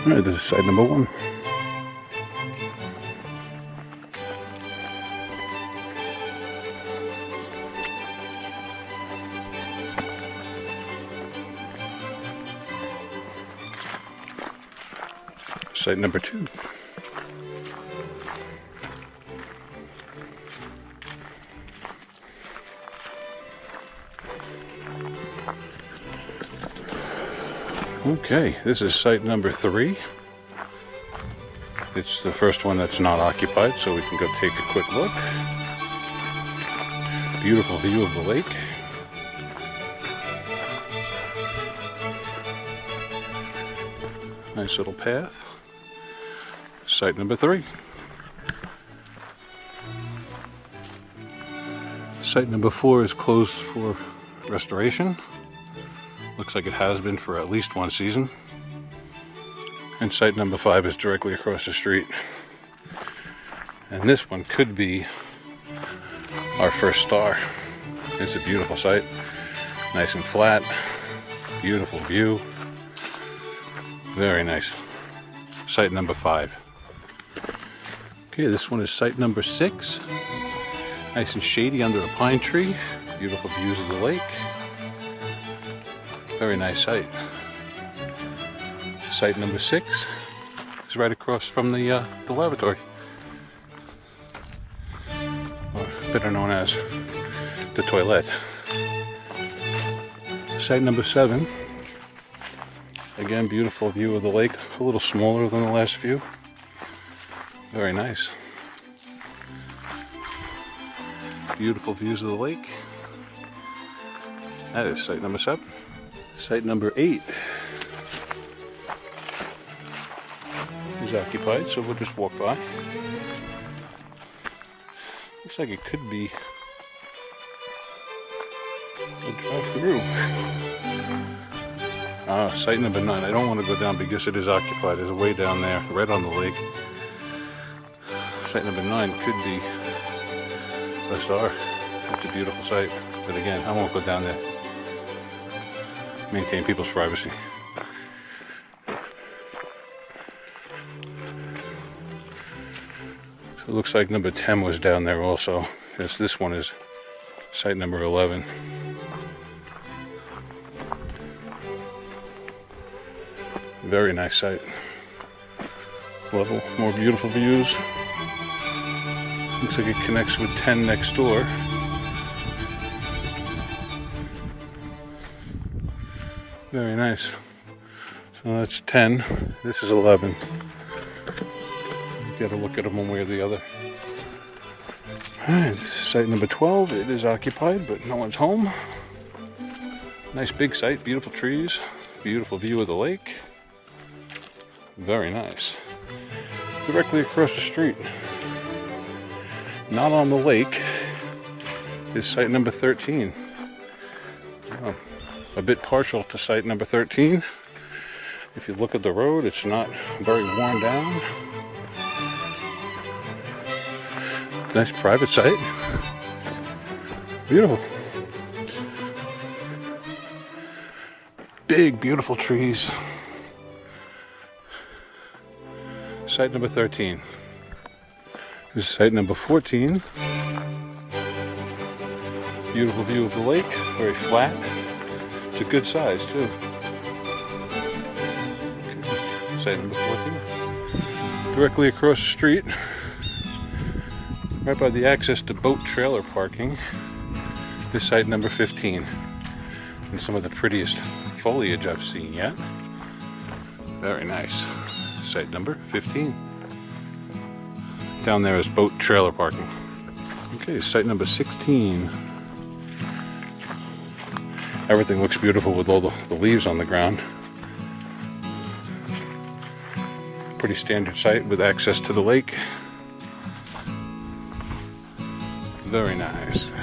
Alright, this is site number 1. Site number 2. Okay, this is site number 3. It's the first one that's not occupied, so we can go take a quick look. Beautiful view of the lake. Nice little path. Site number 3. Site number 4 is closed for restoration. Looks like it has been for at least one season. And site number 5 is directly across the street. And this one could be our first star. It's a beautiful site. Nice and flat. Beautiful view. Very nice. Site number 5. Okay, this one is site number 6. Nice and shady under a pine tree. Beautiful views of the lake. Very nice site. Site number 6 is right across from the lavatory, or better known as the toilet. Site number 7. Again, beautiful view of the lake. A little smaller than the last few. Very nice. Beautiful views of the lake. That is site number 7. Site number 8 is occupied, so we'll just walk by. Looks like it could be a drive-through. Site number 9. I don't want to go down because it is occupied. There's a way down there, right on the lake. Site number 9 could be a star. It's a beautiful site, but again, I won't go down there. Maintain people's privacy. So it looks like number 10 was down there also. Yes, this one is site number 11. Very nice site. Level, more beautiful views. Looks like it connects with 10 next door. Very nice. So that's 10. This is 11. You gotta look at them one way or the other. Alright, site number 12. It is occupied, but no one's home. Nice big site, beautiful trees, beautiful view of the lake. Very nice. Directly across the street, not on the lake, is site number 13. Oh, a bit partial to site number 13. If you look at the road, it's not very worn down. Nice private site. Beautiful. Big, beautiful trees. Site number 13. This is site number 14. Beautiful view of the lake, very flat. It's a good size too. Okay. Site number 14. Directly across the street, right by the access to boat trailer parking, is site number 15. And some of the prettiest foliage I've seen yet. Very nice. Site number 15. Down there is boat trailer parking. Okay, site number 16. Everything looks beautiful with all the leaves on the ground. Pretty standard site with access to the lake. Very nice.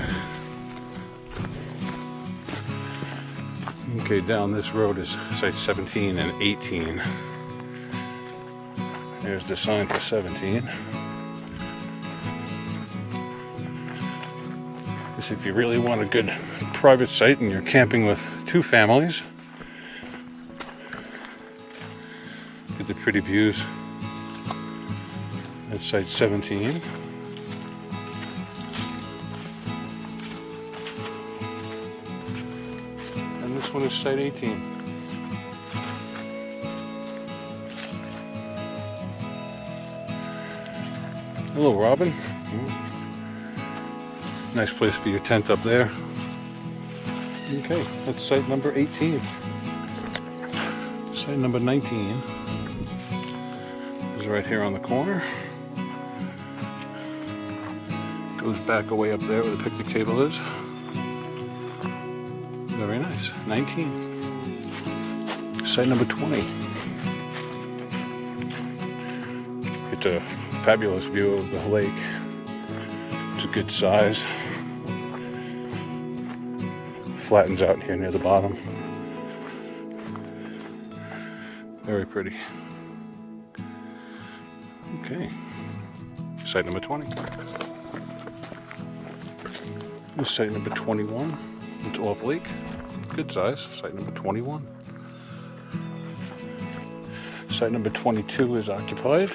Okay, down this road is site 17 and 18. There's the sign for 17. This, if you really want a good private site and you're camping with 2 families, get the pretty views at site 17. And this one is site 18. Hello, Robin. Nice place for your tent up there. Okay, that's site number 18. Site number 19 is right here on the corner. Goes back away up there where the picnic table is. Very nice. 19. Site number 20. It's a fabulous view of the lake. It's a good size. Flattens out here near the bottom. Very pretty. Okay. Site number 20. This is site number 21. It's off lake. Good size. Site number 21. Site number 22 is occupied.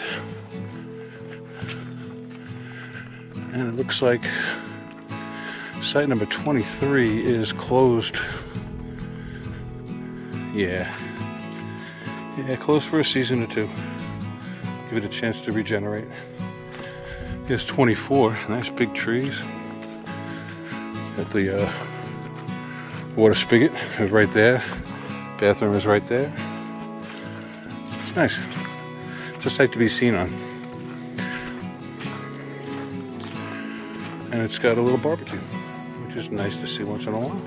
And it looks like site number 23 is closed. Yeah, closed for a season or two. Give it a chance to regenerate. Here's 24, nice big trees. Got the water spigot is right there. Bathroom is right there. It's nice. It's a sight to be seen on. And it's got a little barbecue, which is nice to see once in a while.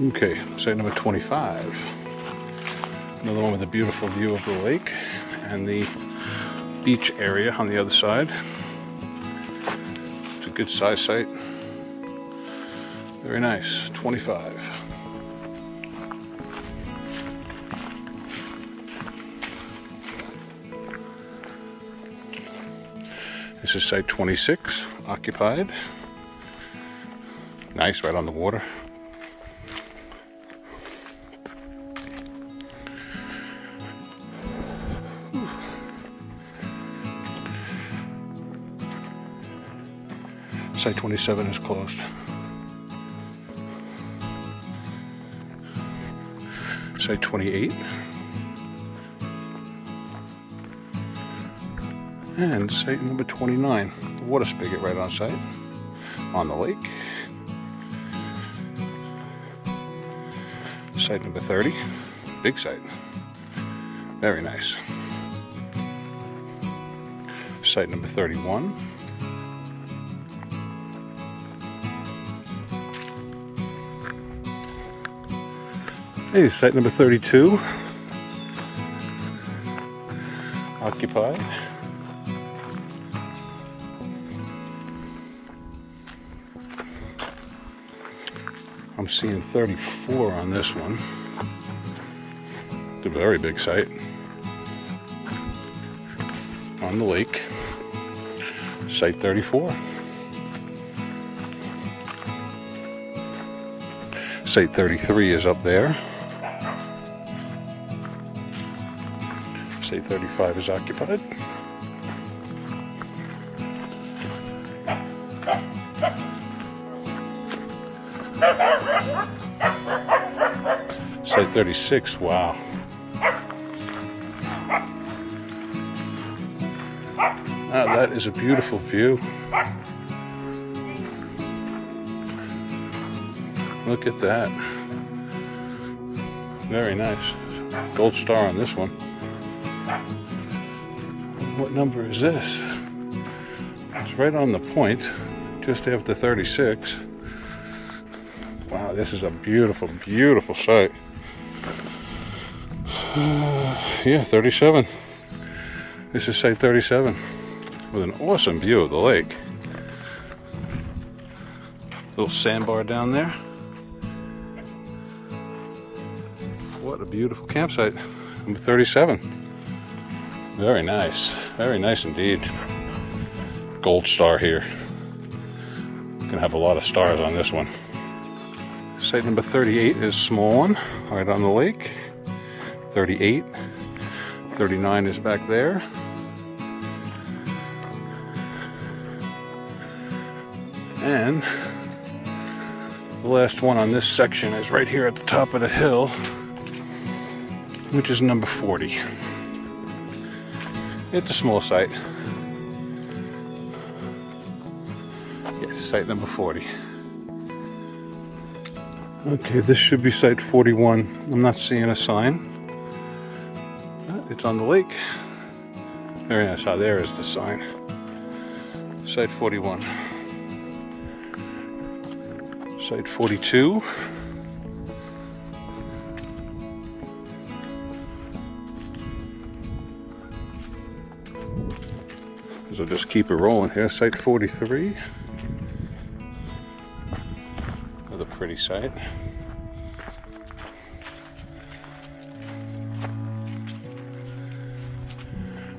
Okay, site number 25. Another one with a beautiful view of the lake and the beach area on the other side. It's a good size site. Very nice, 25. This is site 26, occupied. Nice, right on the water. Site 27 is closed. Site 28. And site number 29, the water spigot right on site, on the lake. Site number 30, big site, very nice. Site number 31. Hey, site number 32, occupied. I'm seeing 34 on this one. It's a very big site. On the lake. Site 34. Site 33 is up there. Site 35 is occupied. Site 36, wow. That is a beautiful view. Look at that. Very nice. Gold star on this one. What number is this? It's right on the point, just after 36. Wow, this is a beautiful, beautiful site. Yeah, 37. This is site 37 with an awesome view of the lake. Little sandbar down there. What a beautiful campsite. Number 37. Very nice. Very nice indeed. Gold star here. Gonna have a lot of stars on this one. Site number 38 is small one, right on the lake. 38. 39 is back there. And the last one on this section is right here at the top of the hill, which is number 40. It's a small site. Yes, site number 40. Okay, this should be site 41. I'm not seeing a sign. It's on the lake. Very nice. Ah, there is the sign. Site 41. Site 42. So just keep it rolling here. Site 43. Another pretty site.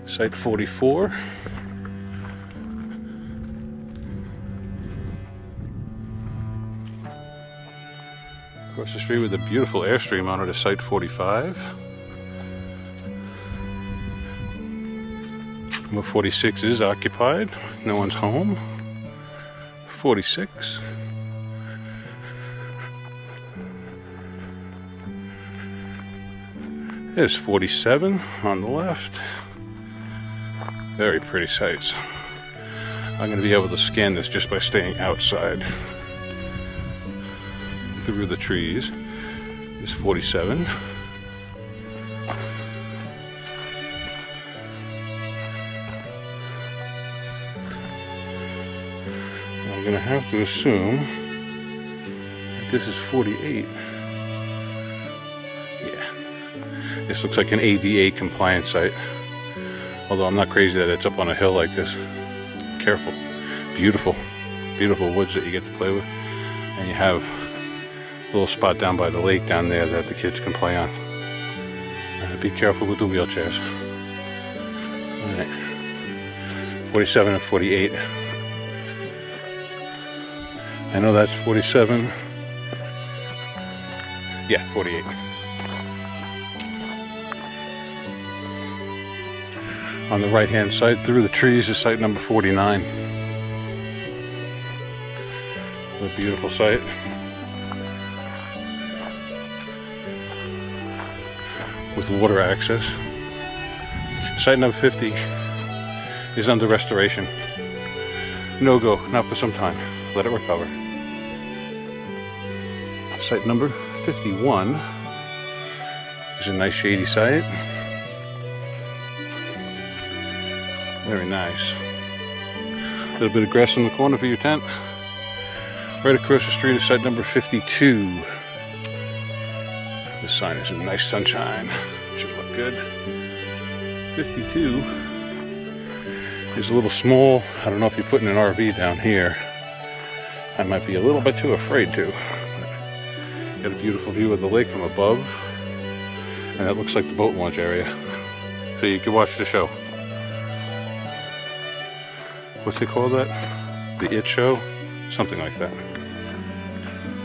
Site 44. Across the street with a beautiful Airstream on it is Site 45. Number 46 is occupied. No one's home. 46. There's 47 on the left. Very pretty sights. I'm going to be able to scan this just by staying outside through the trees. There's 47. I'm going to have to assume that this is 48. Yeah. This looks like an ADA compliant site. Although I'm not crazy that it's up on a hill like this. Careful. Beautiful. Beautiful woods that you get to play with. And you have a little spot down by the lake down there that the kids can play on. Be careful with the wheelchairs. Alright. 47 and 48. I know that's 47. Yeah, 48. On the right hand side through the trees is site number 49. A beautiful site. With water access. Site number 50 is under restoration. No go, not for some time. Let it recover. Site number 51 is a nice shady site. Very nice. A little bit of grass in the corner for your tent. Right across the street is site number 52. This sign is in nice sunshine. Should look good. 52 is a little small. I don't know if you're putting an RV down here. I might be a little bit too afraid to. Got a beautiful view of the lake from above. And that looks like the boat launch area. So you can watch the show. What's they call that? The It Show? Something like that.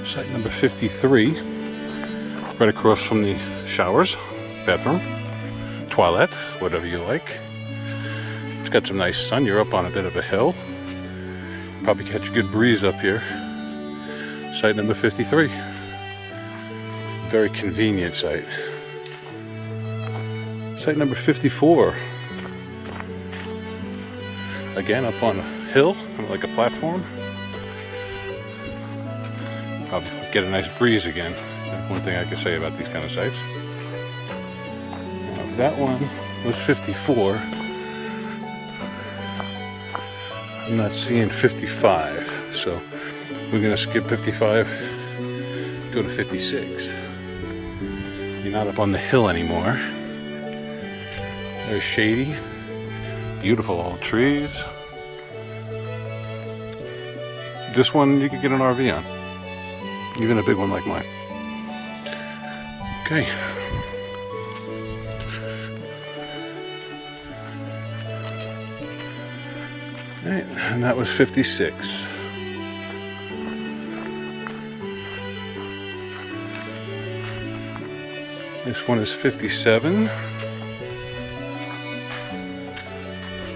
Site number 53. Right across from the showers, bathroom, toilet, whatever you like. It's got some nice sun. You're up on a bit of a hill. Probably catch a good breeze up here. Site number 53. Very convenient site. Site number 54. Again, up on a hill, like a platform. Probably get a nice breeze again. That's one thing I can say about these kind of sites. Now, that one was 54. I'm not seeing 55, so we're going to skip 55, go to 56. You're not up on the hill anymore. Very shady. Beautiful old trees. This one you could get an RV on. Even a big one like mine. Okay. Alright, and that was 56. This one is 57.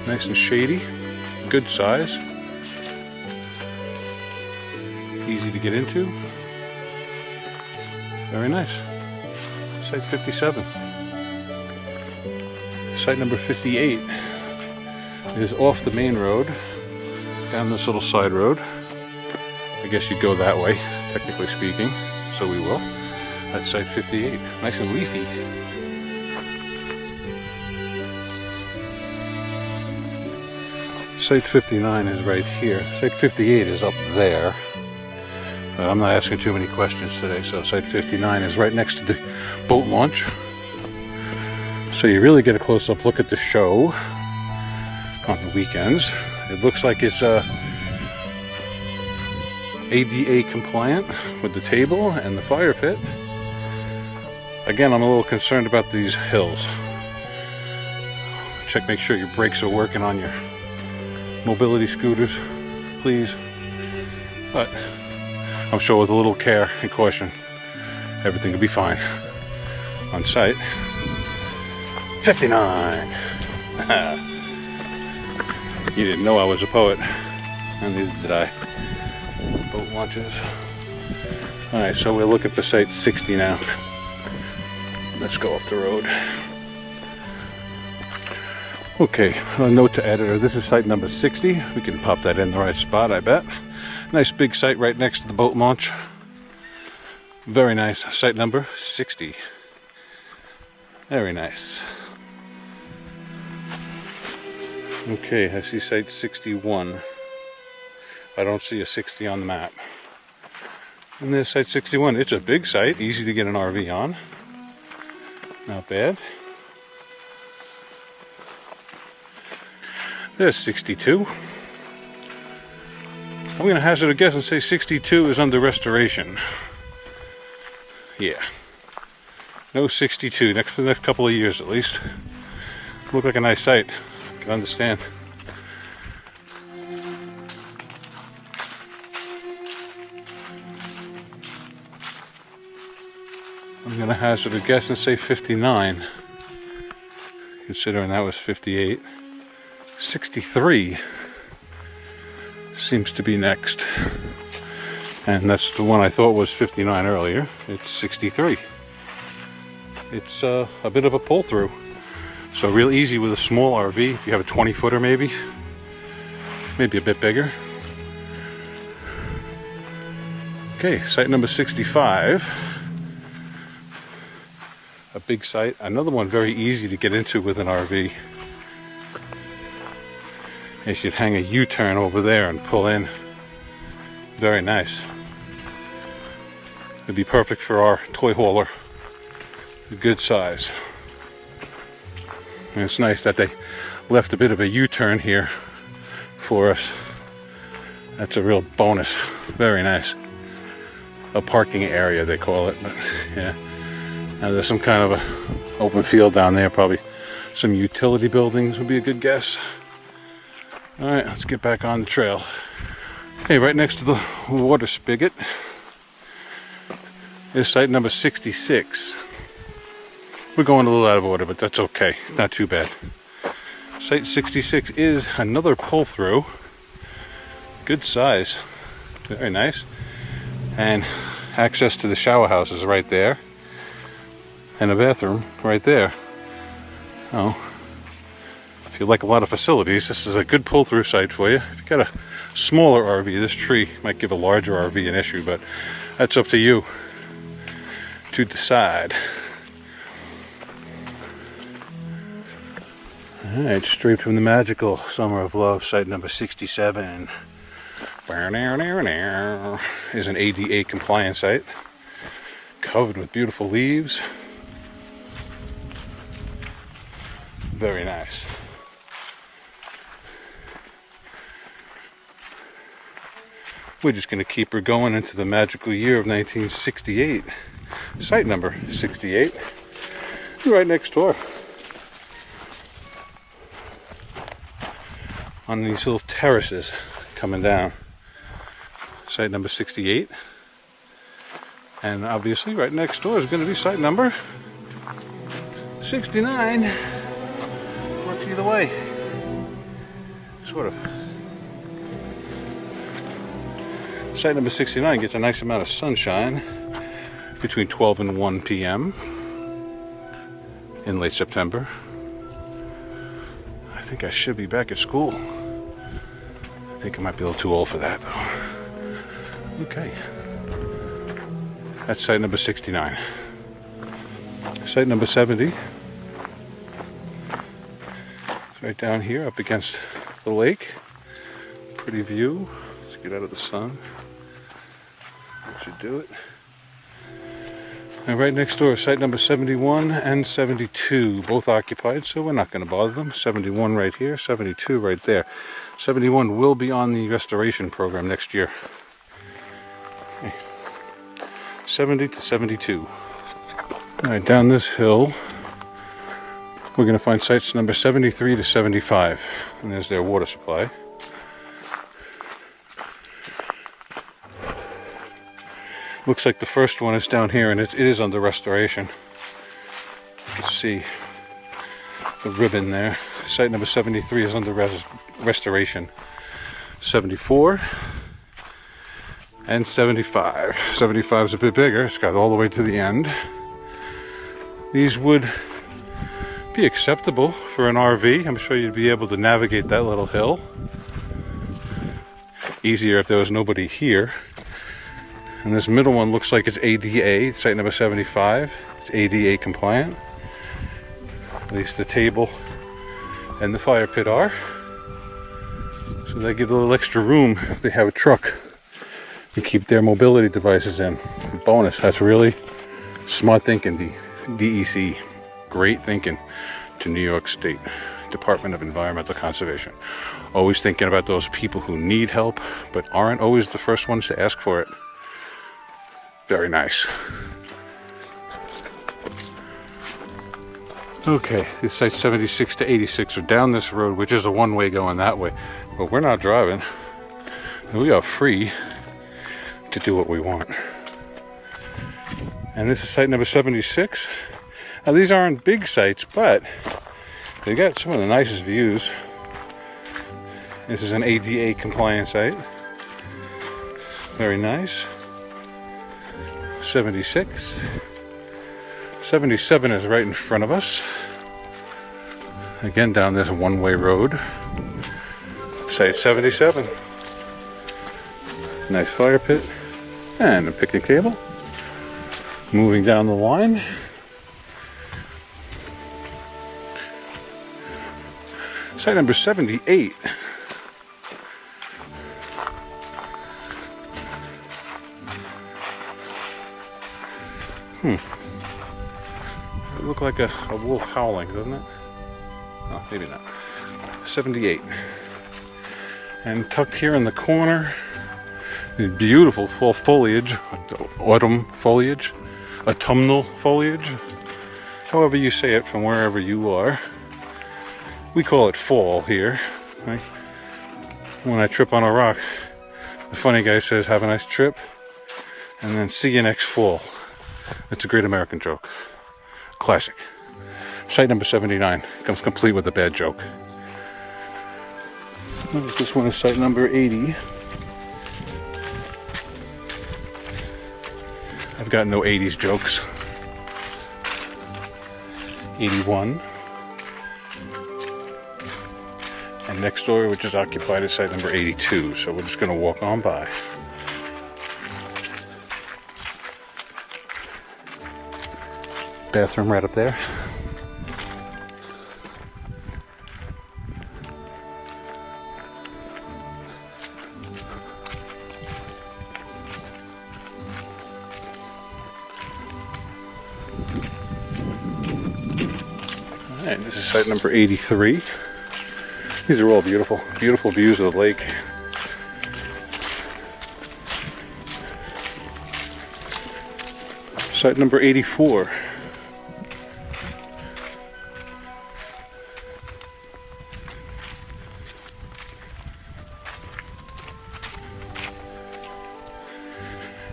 Nice and shady, good size. Easy to get into. Very nice. Site 57. Site number 58 is off the main road, down this little side road. I guess you go that way, technically speaking, so we will. That's site 58. Nice and leafy. Site 59 is right here. Site 58 is up there. But I'm not asking too many questions today, so site 59 is right next to the boat launch. So you really get a close-up look at the show on the weekends. It looks like it's ADA compliant with the table and the fire pit. Again, I'm a little concerned about these hills. Check, make sure your brakes are working on your mobility scooters, please. But I'm sure with a little care and caution, everything will be fine. On site 59. You didn't know I was a poet, and neither did I. Boat launches. Alright, so we're looking for site 60 now. Let's go up the road. Okay, a note to editor. This is site number 60. We can pop that in the right spot, I bet. Nice big site right next to the boat launch. Very nice. Site number 60. Very nice. Okay, I see site 61. I don't see a 60 on the map. And there's site 61. It's a big site, easy to get an RV on. Not bad. There's 62. I'm going to hazard a guess and say 62 is under restoration. Yeah. No 62, for the next couple of years at least. Look like a nice site. I can understand. I'm going to hazard a guess and say 59. Considering that was 58. 63 seems to be next. And that's the one I thought was 59 earlier. It's 63. It's a bit of a pull through. So real easy with a small RV. If you have a 20-footer maybe a bit bigger. Okay, site number 65. A big site. Another one very easy to get into with an RV. You should hang a U-turn over there and pull in. Very nice. It'd be perfect for our toy hauler. A good size. And it's nice that they left a bit of a U-turn here for us. That's a real bonus. Very nice. A parking area they call it, but yeah. Now there's some kind of a open field down there, probably some utility buildings would be a good guess. Alright, let's get back on the trail. Okay, right next to the water spigot is site number 66. We're going a little out of order, but that's okay. Not too bad. Site 66 is another pull-through. Good size. Very nice. And access to the shower house is right there. And a bathroom right there. Oh. If you like a lot of facilities, this is a good pull-through site for you. If you've got a smaller RV, this tree might give a larger RV an issue, but that's up to you to decide. Alright, straight from the magical Summer of Love, site number 67. Is an ADA compliant site. Covered with beautiful leaves. Very nice. We're just going to keep her going into the magical year of 1968. Site number 68. Right next door. On these little terraces coming down. Site number 68. And obviously right next door is going to be site number 69 works either way, sort of. Site number 69 gets a nice amount of sunshine between 12 and 1 p.m. in late September. I think I should be back at school. I think I might be a little too old for that though. Okay. That's site number 69. Site number 70. It's right down here up against the lake. Pretty view. Let's get out of the sun. That should do it. And right next door is site number 71 and 72, both occupied, so we're not going to bother them. 71 right here, 72 right there. 71 will be on the restoration program next year. Okay. 70 to 72. Alright, down this hill, we're going to find sites number 73 to 75, and there's their water supply. Looks like the first one is down here, and it is under restoration. You can see the ribbon there. Site number 73 is under restoration. 74 and 75. 75 is a bit bigger. It's got all the way to the end. These would be acceptable for an RV. I'm sure you'd be able to navigate that little hill. Easier if there was nobody here. And this middle one looks like it's ADA, site number 75. It's ADA compliant. At least the table and the fire pit are. So they give a little extra room if they have a truck to keep their mobility devices in. Bonus, that's really smart thinking, DEC. Great thinking to New York State Department of Environmental Conservation. Always thinking about those people who need help, but aren't always the first ones to ask for it. Very nice. Okay, these sites 76 to 86 are down this road, which is a one-way going that way. But we're not driving. We are free to do what we want. And this is site number 76. Now these aren't big sites, but they got some of the nicest views. This is an ADA compliant site. Very nice. 76. 77 is right in front of us. Again, down this one-way road. Site 77. Nice fire pit. And a picnic table. Moving down the line. Site number 78. It looked like a wolf howling, doesn't it? Oh, maybe not. 78. And tucked here in the corner, the beautiful fall foliage, autumn foliage, autumnal foliage, however you say it from wherever you are. We call it fall here. Right? When I trip on a rock, the funny guy says, "Have a nice trip," and then "See you next fall." It's a great American joke. Classic. Site number 79 comes complete with a bad joke. This one is site number 80. I've got no 80s jokes. 81. And next door, which is occupied, is site number 82. So we're just going to walk on by. Bathroom right up there. Alright, this is site number 83. These are all beautiful, beautiful views of the lake. Site number 84.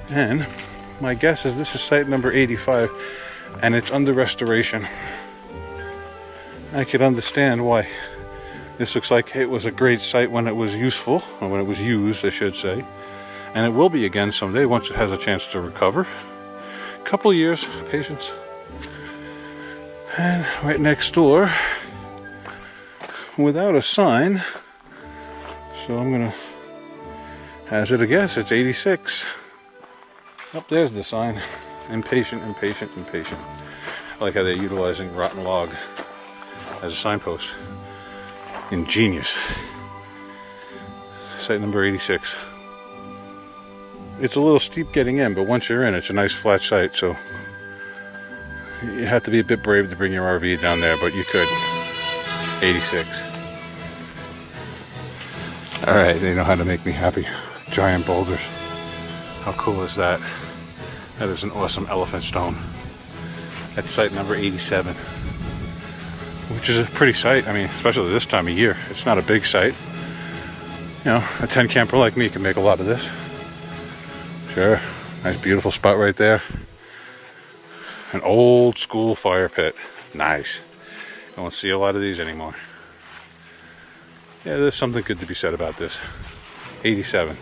And my guess is this is site number 85, and it's under restoration. I could understand why this looks like it was a great site when it was useful, or when it was used, I should say. And it will be again someday once it has a chance to recover. Couple years, patience. And right next door, without a sign, so I'm gonna hazard a guess, it's 86. Up there's the sign. Impatient, impatient, impatient. I like how they're utilizing rotten log as a signpost. Ingenious. Site number 86. It's a little steep getting in, but once you're in, it's a nice flat site, so you have to be a bit brave to bring your RV down there, but you could. 86. Alright, they know how to make me happy. Giant boulders. How cool is that? That is an awesome elephant stone. That's site number 87. Which is a pretty site, I mean, especially this time of year. It's not a big site. You know, a 10 camper like me can make a lot of this. Sure, nice beautiful spot right there. An old school fire pit. Nice. I don't see a lot of these anymore. Yeah, there's something good to be said about this. 87.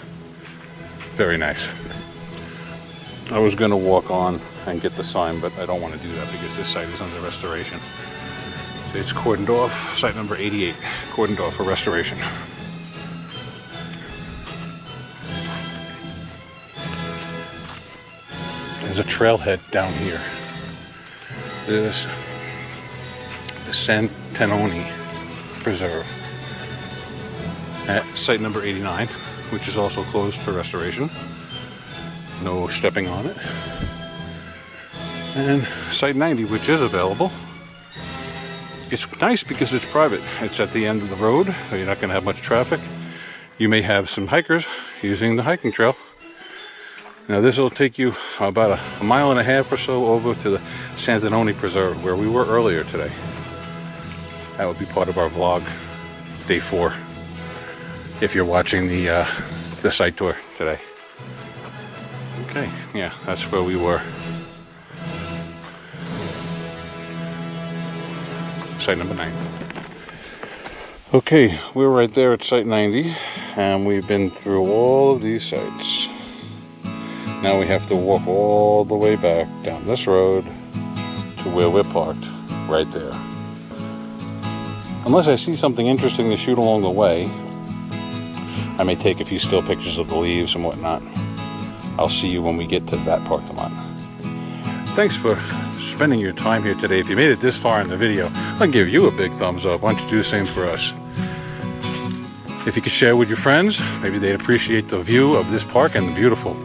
Very nice. I was going to walk on and get the sign, but I don't want to do that because this site is under restoration. So it's cordoned off. Site number 88. Cordoned off for restoration. There's a trailhead down here. There's the Santanoni Preserve at site number 89, which is also closed for restoration. No stepping on it. And site 90, which is available. It's nice because it's private. It's at the end of the road, so you're not going to have much traffic. You may have some hikers using the hiking trail. Now this will take you about a mile and a half or so over to the Santanoni Preserve, where we were earlier today. That would be part of our vlog, day 4, if you're watching the site tour today. Okay, yeah, that's where we were. Site number 90. Okay, we're right there at site 90, and we've been through all of these sites. Now we have to walk all the way back down this road to where we're parked, right there. Unless I see something interesting to shoot along the way, I may take a few still pictures of the leaves and whatnot. I'll see you when we get to that parking lot. Thanks for spending your time here today. If you made it this far in the video, I'll give you a big thumbs up. Why don't you do the same for us? If you could share with your friends, maybe they'd appreciate the view of this park and the beautiful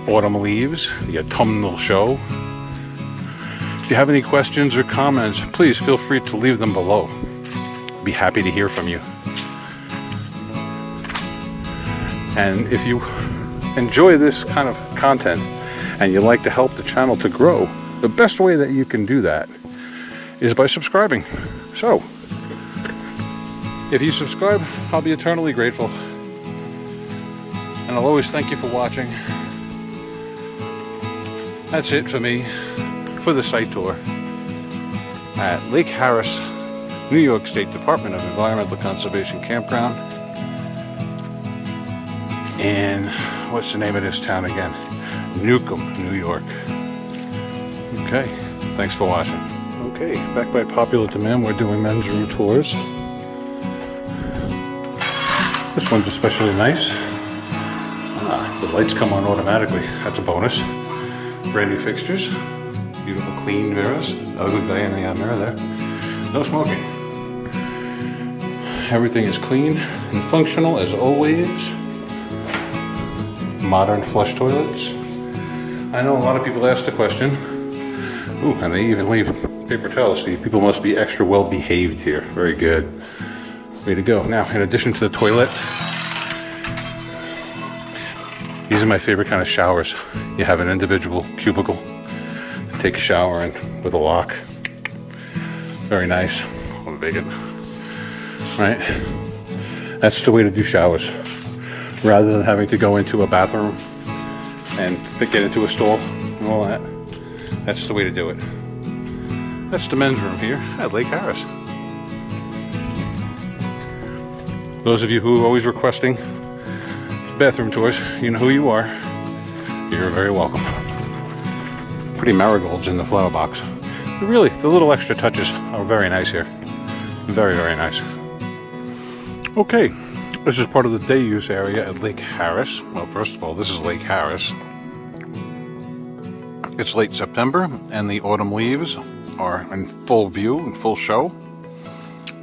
autumn leaves, the autumnal show. If you have any questions or comments, please feel free to leave them below. I'd be happy to hear from you. And if you enjoy this kind of content and you'd like to help the channel to grow, the best way that you can do that is by subscribing. So, if you subscribe, I'll be eternally grateful. And I'll always thank you for watching. That's it for me for the site tour at Lake Harris, New York State Department of Environmental Conservation Campground. And what's the name of this town again? Newcomb, New York. Okay, thanks for watching. Okay, back by popular demand, we're doing men's room tours. This one's especially nice. The lights come on automatically. That's a bonus. Brand new fixtures. Beautiful clean mirrors. Ugly guy in the mirror there. No smoking. Everything is clean and functional as always. Modern flush toilets. I know a lot of people ask the question. Ooh, and they even leave paper towels. See, people must be extra well behaved here. Very good. Way to go. Now, in addition to the toilet, these are my favorite kind of showers. You have an individual cubicle to take a shower in with a lock. Very nice. I'll big it. Right? That's the way to do showers. Rather than having to go into a bathroom and get into a stall and all that. That's the way to do it. That's the men's room here at Lake Harris. Those of you who are always requesting bathroom tours, you know who you are. You're very welcome. Pretty marigolds in the flower box. But really, the little extra touches are very nice here. Very, very nice. Okay, this is part of the day use area at Lake Harris. Well, first of all, this is Lake Harris. It's late September, and the autumn leaves are in full view, in full show.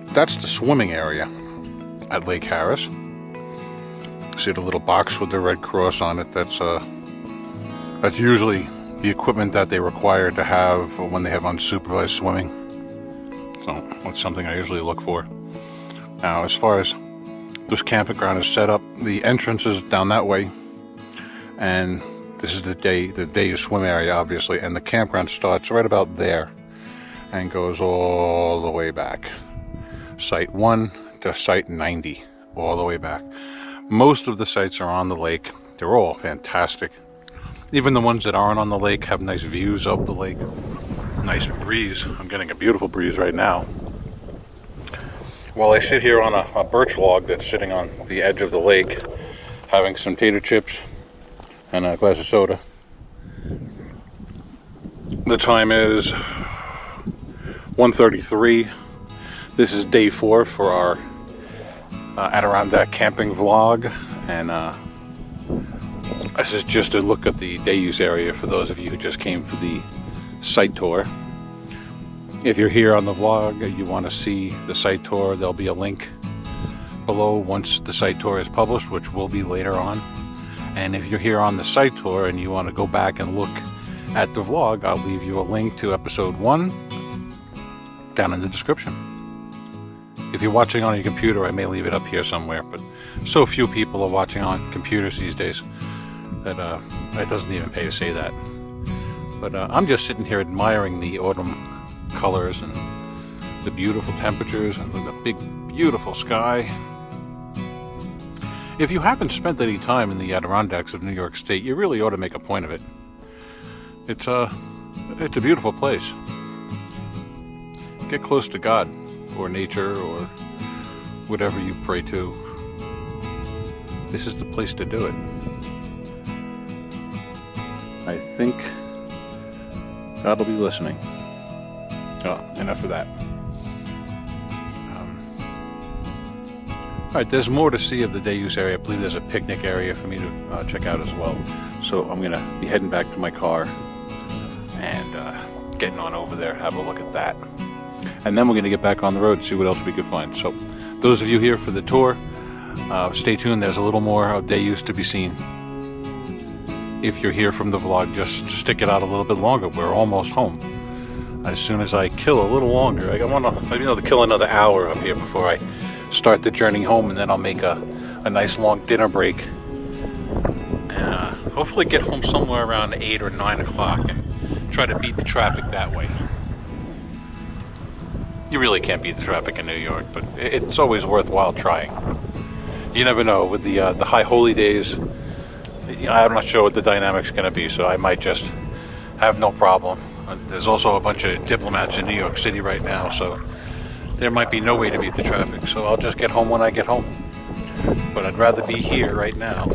That's the swimming area at Lake Harris. See the little box with the red cross on it? That's usually the equipment that they require to have when they have unsupervised swimming. So that's something I usually look for. Now, as far as this campground is set up, the entrance is down that way, and this is the day you swim area, obviously, and the campground starts right about there and goes all the way back. Site 1 to Site 90, all the way back. Most of the sites are on the lake. They're all fantastic. Even the ones that aren't on the lake have nice views of the lake. Nice breeze. I'm getting a beautiful breeze right now. While I sit here on a birch log that's sitting on the edge of the lake, having some tater chips and a glass of soda. The time is 1:33. This is day 4 for our Adirondack camping vlog, and this is just a look at the day use area for those of you who just came for the site tour. If you're here on the vlog, you want to see the site tour, there'll be a link below once the site tour is published, which will be later on. And if you're here on the site tour and you want to go back and look at the vlog, I'll leave you a link to episode 1 down in the description. If you're watching on your computer, I may leave it up here somewhere, but so few people are watching on computers these days that it doesn't even pay to say that. But I'm just sitting here admiring the autumn colors and the beautiful temperatures and the big, beautiful sky. If you haven't spent any time in the Adirondacks of New York State, you really ought to make a point of it. It's a beautiful place. Get close to God, or nature, or whatever you pray to. This is the place to do it. I think God will be listening. Oh, enough of that. Alright, there's more to see of the day use area. I believe there's a picnic area for me to check out as well. So I'm going to be heading back to my car and getting on over there, have a look at that. And then we're going to get back on the road and see what else we could find. So those of you here for the tour, stay tuned. There's a little more of day use to be seen. If you're here from the vlog, just stick it out a little bit longer. We're almost home. As soon as I kill a little longer, I want to kill another hour up here before I start the journey home, and then I'll make a nice long dinner break. Hopefully get home somewhere around 8 or 9 o'clock and try to beat the traffic that way. You really can't beat the traffic in New York, but it's always worthwhile trying. You never know, with the high holy days, I'm not sure what the dynamic's going to be, so I might just have no problem. There's also a bunch of diplomats in New York City right now, so there might be no way to beat the traffic, so I'll just get home when I get home. But I'd rather be here right now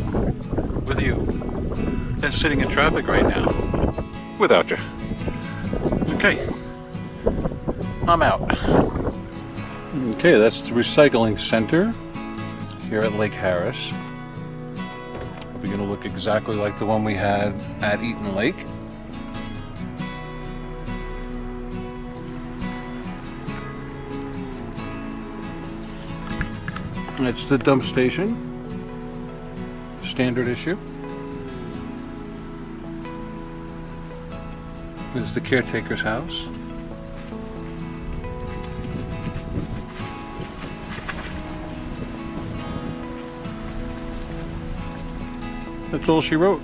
with you than sitting in traffic right now without you. Okay, I'm out. Okay, that's the recycling center here at Lake Harris. We're going to look exactly like the one we had at Eaton Lake. It's the dump station, standard issue. This is the caretaker's house. That's all she wrote.